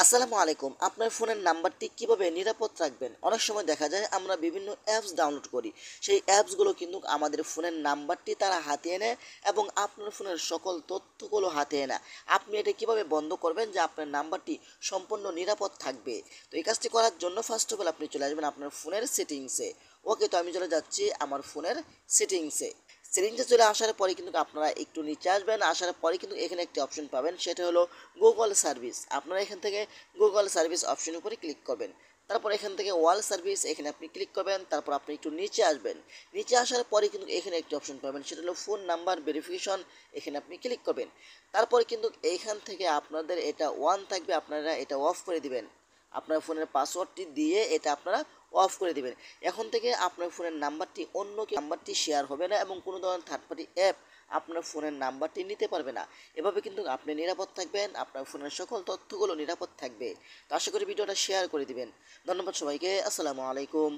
আসসালামু আলাইকুম। আপনার ফোনের নাম্বারটি কিভাবে নিরাপদ রাখবেন? অনেক সময় দেখা যায় আমরা বিভিন্ন অ্যাপস ডাউনলোড করি। সেই অ্যাপসগুলো কিন্তু আমাদের ফোনের নাম্বারটি তারা হাতিয়ে নেয় এবং আপনার ফোনের সকল তথ্যগুলো হাতিয়ে নেয়। আপনি এটা কিভাবে বন্ধ করবেন যে আপনার নাম্বারটি সম্পূর্ণ নিরাপদ থাকবে? তো এই কাজটি করার জন্য ফার্স্ট অফ অল আপনি চলে আসবেন আপনার ফোনের সেটিংসে। ওকে, তো আমি চলে যাচ্ছি আমার ফোনের সেটিংসে। সেটিংসে চলে আসার পরে কিন্তু আপনারা একটু নিচে আসবেন, আসার পরে কিন্তু এখানে একটি অপশন পাবেন, সেটা হলো গুগল সার্ভিস। আপনারা এখান থেকে গুগল সার্ভিস অপশনের উপরে ক্লিক করবেন। তারপর এখান থেকে ওয়াল সার্ভিস এখানে আপনি ক্লিক করবেন। তারপর আপনি একটু নিচে আসবেন। নিচে আসার পরে কিন্তু এখানে একটি অপশন পাবেন, সেটা হলো ফোন নাম্বার ভেরিফিকেশন। এখানে আপনি ক্লিক করবেন। তারপরে কিন্তু এইখান থেকে আপনাদের এটা ওয়ান থাকবে, আপনারা এটা অফ করে দিবেন। আপনার ফোনের পাসওয়ার্ডটি দিয়ে এটা আপনারা অফ করে দিবেন। এখন থেকে আপনার ফোনের নাম্বারটি অন্য কেউ নাম্বারটি শেয়ার হবে না এবং কোনো ধরনের থার্ড পার্টি অ্যাপ আপনার ফোনের নাম্বারটি নিতে পারবে না। এভাবে কিন্তু আপনি নিরাপদ থাকবেন, আপনার ফোনের সকল তথ্যগুলো নিরাপদ থাকবে। তো আশা করি ভিডিওটা শেয়ার করে দিবেন। ধন্যবাদ সবাইকে। আসসালামু আলাইকুম।